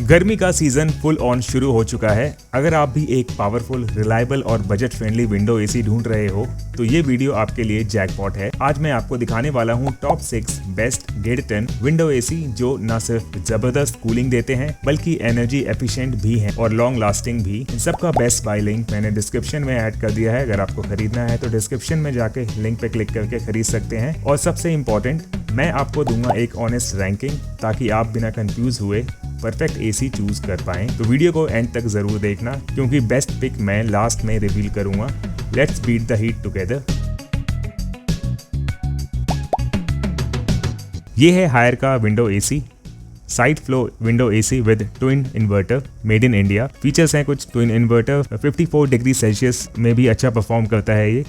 गर्मी का season full on शुरू हो चुका है। अगर आप भी एक पावरफुल, रिलायबल और बजट फ्रेंडली विंडो एसी ढूंढ रहे हो तो ये वीडियो आपके लिए जैकपॉट है। आज मैं आपको दिखाने वाला हूँ top 6 best 1.5 ton window AC जो न सिर्फ जबरदस्त कूलिंग देते हैं बल्कि एनर्जी एफिशिएंट भी हैं और लॉन्ग लास्टिंग भी। इन सबका बेस्ट बाय लिंक मैंने डिस्क्रिप्शन में ऐड कर दिया है। अगर आपको खरीदना है तो डिस्क्रिप्शन में जाके लिंक पे क्लिक करके खरीद सकते हैं। और सबसे इम्पोर्टेंट, मैं आपको दूंगा एक ऑनेस्ट रैंकिंग ताकि आप बिना कंफ्यूज हुए परफेक्ट एसी चूज कर पाएं। तो वीडियो को एंड तक जरूर देखना क्योंकि बेस्ट पिक मैं लास्ट में रिवील करूंगा। Let's beat the heat together. ये है हायर का window AC, side flow window AC with twin inverter, made in India. Features हैं कुछ ट्विन इन्वर्टर, 54 डिग्री सेल्सियस में भी अच्छा परफॉर्म करता है ये।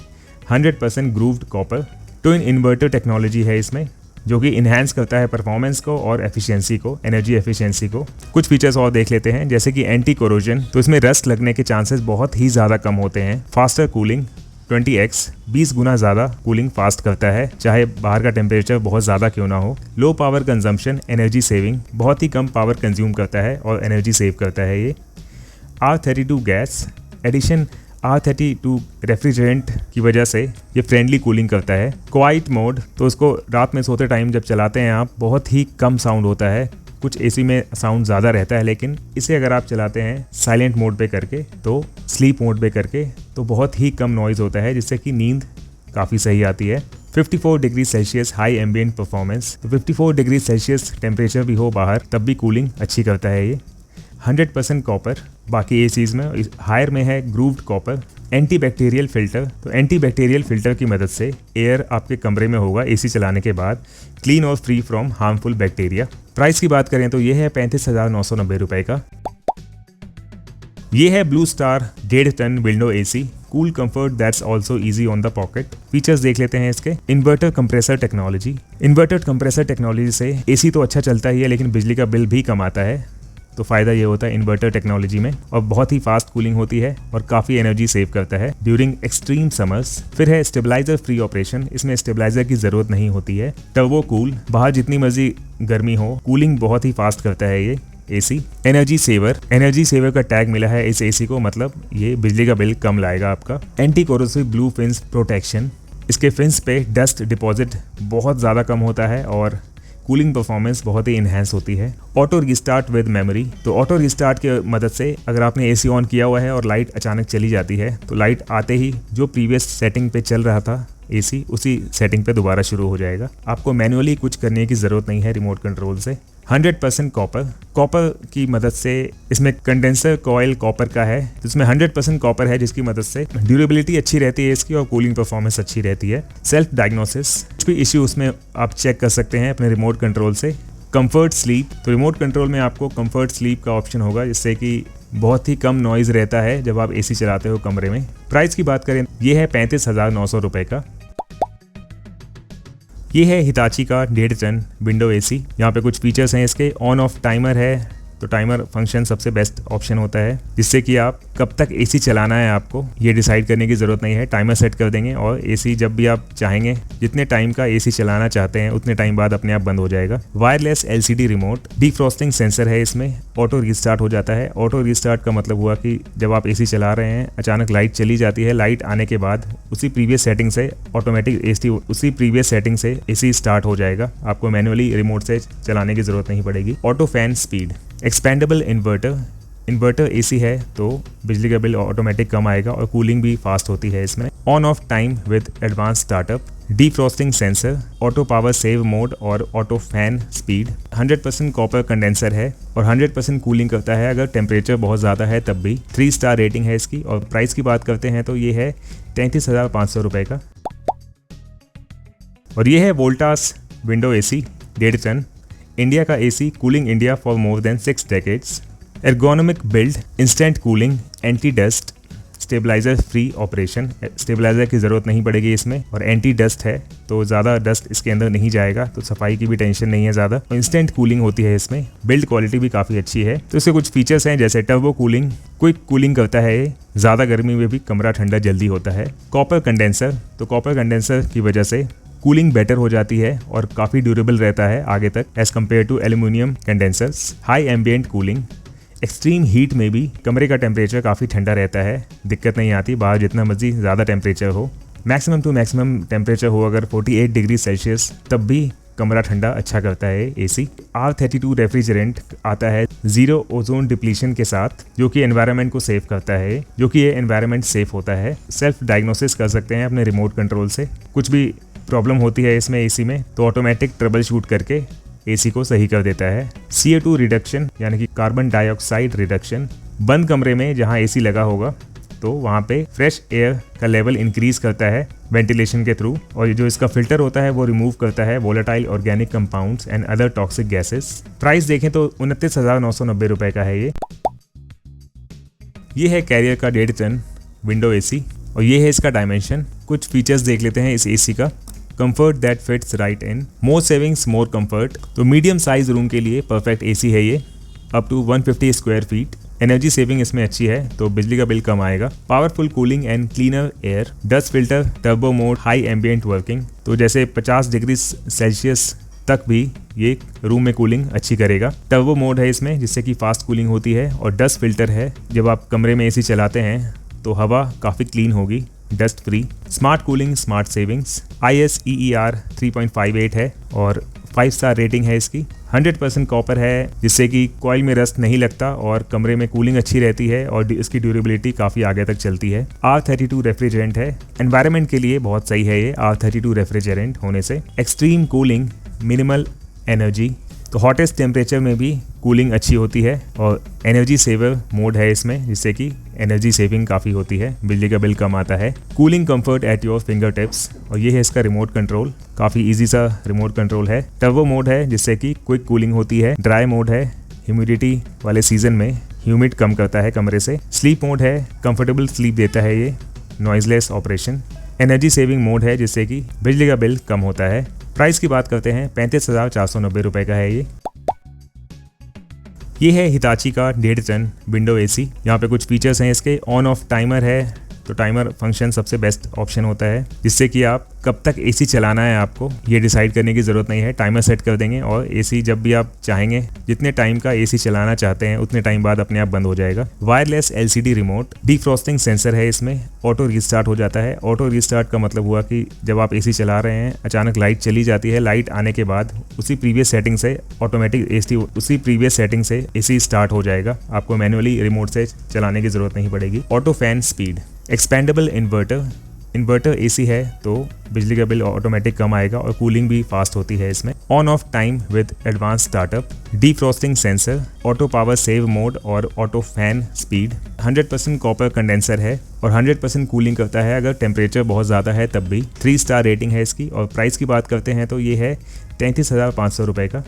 100% grooved copper twin inverter technology है इसमें जो कि इन्हांस करता है परफॉर्मेंस को और एफिशिएंसी को, एनर्जी एफिशिएंसी को। कुछ फीचर्स और देख लेते हैं जैसे कि एंटी कोरोजन, तो इसमें रस्ट लगने के चांसेस बहुत ही ज़्यादा कम होते हैं। फास्टर कूलिंग 20x 20 गुना ज़्यादा कूलिंग फास्ट करता है चाहे बाहर का टेम्परेचर बहुत ज़्यादा क्यों ना हो। Low power consumption, energy saving, बहुत ही कम पावर कंज्यूम करता है और एनर्जी सेव करता है ये। R32 gas addition, R32 refrigerant की वजह से ये फ्रेंडली कूलिंग करता है। क्वाइट मोड, तो उसको रात में सोते टाइम जब चलाते हैं आप, बहुत ही कम साउंड होता है। कुछ एसी में साउंड ज़्यादा रहता है लेकिन इसे अगर आप चलाते हैं साइलेंट मोड पे करके, तो स्लीप मोड पे करके, तो बहुत ही कम नॉइज़ होता है जिससे कि नींद काफ़ी सही आती है। 54 degree Celsius high ambient performance, तो 54 डिग्री सेल्सियस टेम्परेचर भी हो बाहर तब भी कूलिंग अच्छी करता है ये। 100% कॉपर, बाकी एसीज में हायर में है grooved copper. Anti bacterial filter, तो एंटी बैक्टीरियल फिल्टर की मदद से एयर आपके कमरे में होगा एसी चलाने के बाद क्लीन और free from harmful bacteria. Price की बात करें तो ये है 35,990 रुपए का। ये है blue star 1.5 ton window AC, cool comfort that's also easy on the pocket. Features देख लेते हैं इसके। Inverter compressor technology, inverter compressor technology से एसी तो अच्छा चलता ही है लेकिन बिजली का बिल भी कम आता है। तो फ़ायदा ये होता है इन्वर्टर टेक्नोलॉजी में, और बहुत ही फास्ट कूलिंग होती है और काफ़ी एनर्जी सेव करता है ड्यूरिंग एक्सट्रीम समर्स। फिर है स्टेबलाइजर फ्री ऑपरेशन, इसमें स्टेबलाइजर की ज़रूरत नहीं होती है। टर्बो कूल, बाहर जितनी मर्जी गर्मी हो कूलिंग बहुत ही फास्ट करता है ये एसी। एनर्जी सेवर का टैग मिला है इस एसी को, मतलब ये बिजली का बिल कम लाएगा आपका। Anti corrosive blue fins protection, इसके फिन्स पे डस्ट डिपॉजिट बहुत ज़्यादा कम होता है और कूलिंग परफॉर्मेंस बहुत ही इन्हेंस होती है। ऑटो रिस्टार्ट विद मेमोरी, तो ऑटो रिस्टार्ट की मदद से अगर आपने एसी ऑन किया हुआ है और लाइट अचानक चली जाती है तो लाइट आते ही जो प्रीवियस सेटिंग पे चल रहा था एसी, उसी सेटिंग पे दोबारा शुरू हो जाएगा। आपको मैन्युअली कुछ करने की ज़रूरत नहीं है रिमोट कंट्रोल से। 100% कॉपर की मदद से, इसमें कंडेंसर कॉयल कॉपर का है जिसमें 100% कॉपर है जिसकी मदद से ड्यूरेबिलिटी अच्छी रहती है इसकी और कूलिंग परफॉर्मेंस अच्छी रहती है। सेल्फ डायग्नोसिस, कुछ भी इश्यू उसमें आप चेक कर सकते हैं अपने रिमोट कंट्रोल से। कंफर्ट स्लीप, तो रिमोट कंट्रोल में आपको कंफर्ट स्लीप का ऑप्शन होगा जिससे कि बहुत ही कम नॉइज़ रहता है जब आप एसी चलाते हो कमरे में। प्राइस की बात करें ये है 35,900 रुपये का। ये है हिताची का 1.5 टन विंडो एसी। यहाँ पे कुछ फीचर्स हैं इसके। ऑन ऑफ टाइमर है, तो टाइमर फंक्शन सबसे बेस्ट ऑप्शन होता है जिससे कि आप कब तक एसी चलाना है आपको ये डिसाइड करने की ज़रूरत नहीं है। टाइमर सेट कर देंगे और एसी जब भी आप चाहेंगे, जितने टाइम का एसी चलाना चाहते हैं उतने टाइम बाद अपने आप बंद हो जाएगा। Wireless LCD remote, defrosting sensor है इसमें, ऑटो रीस्टार्ट हो जाता है। ऑटो रीस्टार्ट का मतलब हुआ कि जब आप एसी चला रहे हैं अचानक लाइट चली जाती है, लाइट आने के बाद उसी प्रीवियस सेटिंग से ऑटोमेटिक एसी स्टार्ट हो जाएगा। आपको मैनुअली रिमोट से चलाने की ज़रूरत नहीं पड़ेगी। Auto fan speed, expandable inverter AC है तो बिजली का बिल ऑटोमेटिक कम आएगा और कूलिंग भी फास्ट होती है इसमें। On off time with advance startup, defrosting sensor, auto power save mode और auto fan speed. 100% copper condenser है और 100% कूलिंग करता है अगर टेम्परेचर बहुत ज़्यादा है तब भी। 3 स्टार रेटिंग है इसकी। और प्राइस की बात करते हैं तो ये है 33,500 रुपये का। और ये है Voltas window AC 1.5 ton, India का AC, cooling India for more than 6 decades. Ergonomic build, instant cooling, anti dust, stabiliser free operation, stabiliser की ज़रूरत नहीं पड़ेगी इसमें, और एंटी डस्ट है तो ज़्यादा डस्ट इसके अंदर नहीं जाएगा, तो सफाई की भी टेंशन नहीं है ज़्यादा। और इंस्टेंट कूलिंग होती है इसमें। बिल्ड क्वालिटी भी काफ़ी अच्छी है। तो इसके कुछ फीचर्स हैं जैसे टर्बो कूलिंग, क्विक कूलिंग करता है ये, ज़्यादा गर्मी में भी कमरा ठंडा जल्दी होता है। कॉपर कंडेंसर, तो कॉपर कंडेंसर की वजह से कूलिंग बेटर हो जाती है और काफ़ी ड्यूरेबल रहता है आगे तक as compare to aluminium condensers. High ambient cooling, extreme heat में भी कमरे का टेम्परेचर काफ़ी ठंडा रहता है, दिक्कत नहीं आती, बाहर जितना मर्जी ज़्यादा टेम्परेचर हो, मैक्सिमम टू मैक्सिमम टेम्परेचर हो अगर 48 डिग्री सेल्सियस, तब भी कमरा ठंडा अच्छा करता है एसी। R32 रेफ्रिजरेंट आता है जीरो ओजोन डिप्लीशन के साथ, जो कि एनवायरनमेंट को सेव करता है, जो कि ये एनवायरनमेंट सेफ होता है। सेल्फ डायग्नोसिस कर सकते हैं अपने रिमोट कंट्रोल से, कुछ भी प्रॉब्लम होती है इसमें एसी में तो ऑटोमेटिक ट्रबल शूट करके एसी को सही कर देता है। CO2 रिडक्शन यानी कि कार्बन डाइऑक्साइड रिडक्शन, बंद कमरे में जहाँ एसी लगा होगा तो वहाँ पे फ्रेश एयर का लेवल इंक्रीज करता है वेंटिलेशन के थ्रू, और जो इसका फिल्टर होता है वो रिमूव करता है volatile organic compounds and other toxic gases. Price देखें तो 29,990 रुपये का है ये है कैरियर का 1.5 टन विंडो एसी और ये है इसका डायमेंशन। कुछ फीचर्स देख लेते हैं इस एसी का। Comfort that fits right in, more savings more comfort, तो मीडियम साइज रूम के लिए परफेक्ट एसी है ये, up to 150 square feet. Energy saving इसमें अच्छी है तो बिजली का बिल कम आएगा। Powerful cooling and cleaner air, dust filter, turbo mode, high ambient working, तो जैसे 50 डिग्री सेल्सियस तक भी ये रूम में कूलिंग अच्छी करेगा। टर्बो मोड है इसमें जिससे कि फास्ट कूलिंग होती है, और डस्ट फिल्टर है, जब आप कमरे में एसी चलाते हैं तो हवा काफ़ी क्लीन होगी, dust free. Smart cooling, smart savings, ISEER 3.58 है और 5 स्टार रेटिंग है इसकी। 100% कॉपर है जिससे कि कॉइल में रस्ट नहीं लगता और कमरे में कूलिंग अच्छी रहती है और इसकी ड्यूरेबिलिटी काफ़ी आगे तक चलती है। R32 रेफ्रिजरेंट है, एनवायरनमेंट के लिए बहुत सही है ये R32 रेफ्रिजरेंट होने से। एक्सट्रीम कूलिंग, मिनिमल एनर्जी, तो हॉटेस्ट टेम्परेचर में भी कूलिंग अच्छी होती है, और एनर्जी सेवर मोड है इसमें जिससे कि एनर्जी सेविंग काफ़ी होती है, बिजली का बिल कम आता है। Cooling comfort at your finger tips, और ये है इसका रिमोट कंट्रोल, काफ़ी इजी सा रिमोट कंट्रोल है। टर्बो मोड है जिससे कि क्विक कूलिंग होती है। ड्राई मोड है, ह्यूमिडिटी वाले सीजन में ह्यूमिड कम करता है कमरे से। स्लीप मोड है, कंफर्टेबल स्लीप देता है ये, noiseless operation. Energy saving mode है जिससे कि बिजली का बिल कम होता है। प्राइस की बात करते हैं, 35,490 रुपये का है ये है हिताची का 1.5 टन विंडो एसी। यहाँ पे कुछ फीचर्स हैं इसके। ऑन ऑफ टाइमर है, तो टाइमर फंक्शन सबसे बेस्ट ऑप्शन होता है जिससे कि आप कब तक एसी चलाना है आपको ये डिसाइड करने की ज़रूरत नहीं है। टाइमर सेट कर देंगे और एसी जब भी आप चाहेंगे, जितने टाइम का एसी चलाना चाहते हैं उतने टाइम बाद अपने आप बंद हो जाएगा। Wireless LCD remote, defrosting sensor है इसमें, ऑटो रीस्टार्ट हो जाता है। ऑटो रीस्टार्ट का मतलब हुआ कि जब आप एसी चला रहे हैं, अचानक लाइट चली जाती है, लाइट आने के बाद उसी प्रीवियस सेटिंग से ऑटोमेटिक उसी प्रीवियस सेटिंग से एसी स्टार्ट हो जाएगा, आपको मैनुअली रिमोट से चलाने की ज़रूरत नहीं पड़ेगी। Auto fan speed, expandable inverter AC है तो बिजली का बिल ऑटोमेटिक कम आएगा और कूलिंग भी फास्ट होती है इसमें। On off time with advance startup, defrosting sensor, auto power save mode और auto fan speed. 100% copper condenser है और 100% कूलिंग करता है अगर टेम्परेचर बहुत ज़्यादा है तब भी। 3 स्टार रेटिंग है इसकी। और प्राइस की बात करते हैं तो ये है 33,500 रुपये का।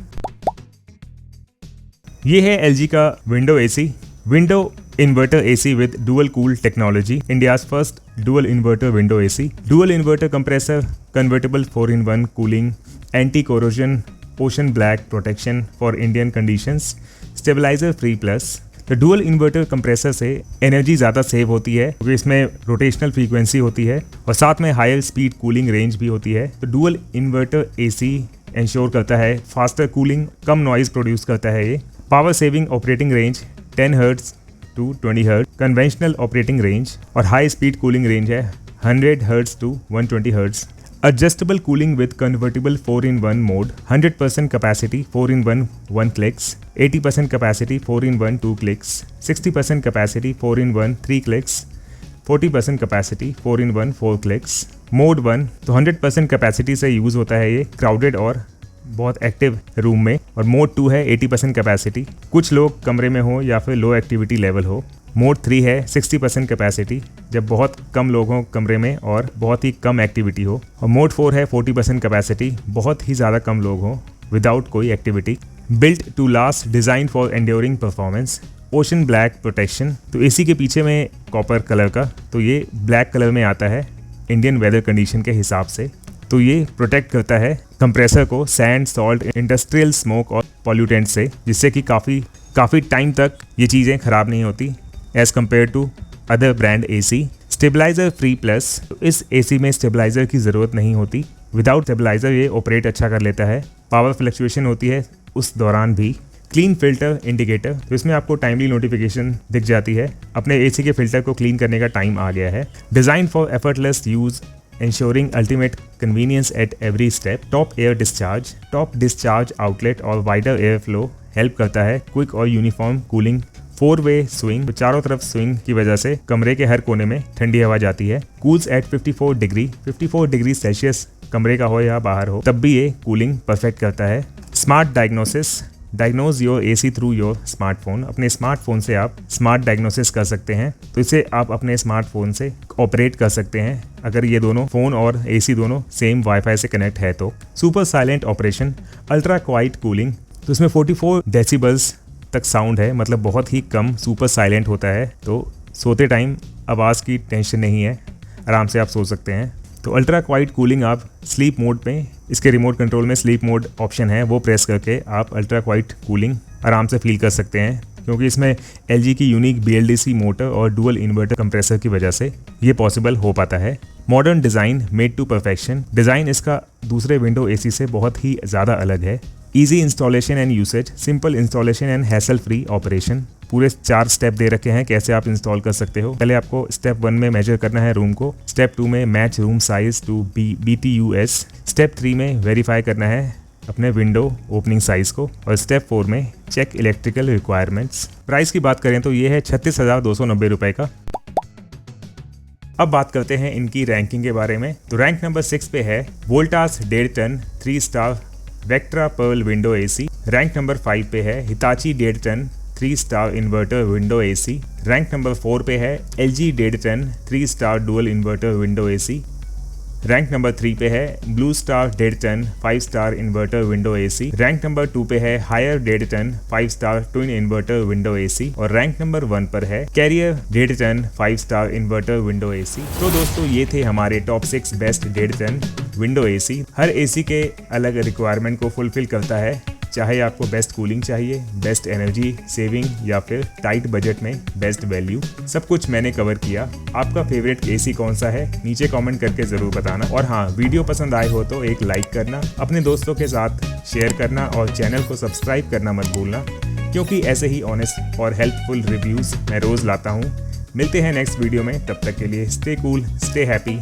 ये है LG का window AC, window inverter AC with dual cool technology, India's first dual inverter window AC. Dual inverter compressor, convertible 4-in-1 cooling, anti corrosion, ocean black protection for Indian conditions, stabilizer free plus. तो dual inverter compressor से energy ज़्यादा save होती है क्योंकि इसमें rotational frequency होती है और साथ में हायर स्पीड कूलिंग रेंज भी होती है। तो डुअल इन्वर्टर एसी इंश्योर करता है फास्टर कूलिंग, कम नॉइज प्रोड्यूस करता है ये। Power saving operating range 10 hertz to 20 hertz, conventional operating range, और हाई स्पीड कूलिंग रेंज है 100 hertz to 120 hertz. Adjustable cooling with convertible 4-in-1 mode, 100% capacity 4-in-1 1 clicks, 80% capacity 4-in-1 2 clicks, 60% capacity 4-in-1 3 clicks, 40% capacity 4-in-1 4 clicks. Mode 1 तो 100% capacity से use होता है ये crowded और बहुत active room में, और मोड 2 है 80% कैपेसिटी, कुछ लोग कमरे में हो या फिर लो एक्टिविटी लेवल हो। मोड 3 है 60% कैपेसिटी, जब बहुत कम लोग हों कमरे में और बहुत ही कम एक्टिविटी हो। और मोड 4 है 40% कैपेसिटी, बहुत ही ज़्यादा कम लोग हों विदाउट कोई activity. Built to last, design for enduring performance, ocean black protection, तो एसी के पीछे में कॉपर कलर का, तो ये ब्लैक कलर में आता है इंडियन वेदर कंडीशन के हिसाब से। तो ये प्रोटेक्ट करता है कंप्रेसर को सैंड, सॉल्ट, इंडस्ट्रियल स्मोक और पॉल्यूटेंट से, जिससे कि काफ़ी टाइम तक ये चीज़ें ख़राब नहीं होती as compare to other brand AC. Stabilizer free plus, तो इस एसी में स्टेबलाइज़र की ज़रूरत नहीं होती, विदाउट स्टेबलाइज़र ये ऑपरेट अच्छा कर लेता है। पावर फ्लक्चुएशन होती है उस दौरान भी। क्लीन फिल्टर इंडिकेटर, तो इसमें आपको टाइमली नोटिफिकेशन दिख जाती है, अपने एसी के फिल्टर को क्लीन करने का टाइम आ गया है। Design for effortless use ensuring ultimate convenience at every step। Top discharge outlet और वाइडर एयर फ्लो हेल्प करता है क्विक और यूनिफॉर्म कूलिंग। 4-वे स्विंग, तो चारों तरफ स्विंग की वजह से कमरे के हर कोने में ठंडी हवा जाती है। कूल्स एट 54 डिग्री सेल्सियस कमरे का हो या बाहर हो, तब भी ये कूलिंग परफेक्ट करता है। Smart diagnose your AC through your smartphone. अपने स्मार्टफोन से आप स्मार्ट डायग्नोसिस कर सकते हैं, तो इसे आप अपने स्मार्टफोन से ऑपरेट कर सकते हैं अगर ये दोनों फ़ोन और एसी दोनों सेम वाईफाई से कनेक्ट है तो। Super silent operation, ultra quite cooling, तो इसमें 44 डेसिबल्स तक साउंड है, मतलब बहुत ही कम सुपर साइलेंट होता है, तो सोते टाइम आवाज़ की टेंशन नहीं है, आराम से आप सो सकते हैं। तो अल्ट्रा क्वाइट कूलिंग आप स्लीप मोड पे, इसके रिमोट कंट्रोल में स्लीप मोड ऑप्शन है, वो प्रेस करके आप अल्ट्रा क्वाइट कूलिंग आराम से फील कर सकते हैं, क्योंकि इसमें LG की यूनिक BLDC मोटर और डुअल इन्वर्टर कंप्रेसर की वजह से ये पॉसिबल हो पाता है। Modern design made to perfection, design इसका दूसरे विंडो AC से बहुत ही ज़्यादा अलग है। Easy installation and usage, simple installation and hassle free operation. पूरे 4 स्टेप दे रखे हैं कैसे आप इंस्टॉल कर सकते हो। पहले आपको स्टेप 1 में मेजर करना है रूम को, स्टेप 2 में match room size to BTUS, step 3 में वेरीफाई करना है अपने विंडो ओपनिंग साइज को, और स्टेप 4 में चेक इलेक्ट्रिकल रिक्वायरमेंट्स। प्राइस की बात करें तो ये है 36,290 रुपये का। अब बात करते हैं इनकी रैंकिंग के बारे में। तो रैंक नंबर 6 पे है Voltas 1.5 ton 3 star Vectra pearl window AC। Rank number 5 पे है Hitachi 1.5 ton 3 star inverter window AC। Rank number 4 पे है LG 1.5 ton 3 star dual inverter window AC। Rank number 3 पे है blue star 1.5 ton 5 star inverter window AC। Rank number 2 पे है Haier 1.5 ton 5 star twin inverter window AC। और rank number 1 पर है Carrier 1.5 ton 5 star inverter window AC। तो दोस्तों ये थे हमारे top 6 best 1.5 ton window AC। हर AC के अलग रिक्वायरमेंट को फुलफिल करता है, चाहे आपको बेस्ट कूलिंग चाहिए, बेस्ट एनर्जी सेविंग, या फिर टाइट बजट में बेस्ट वैल्यू, सब कुछ मैंने कवर किया। आपका फेवरेट AC कौन सा है नीचे कमेंट करके ज़रूर बताना। और हाँ, वीडियो पसंद आए हो तो एक लाइक करना, अपने दोस्तों के साथ शेयर करना और चैनल को सब्सक्राइब करना मत भूलना, क्योंकि ऐसे ही ऑनेस्ट और हेल्पफुल रिव्यूज़ मैं रोज़ लाता हूँ। मिलते हैं नेक्स्ट वीडियो में, तब तक के लिए स्टे कूल, स्टे हैप्पी।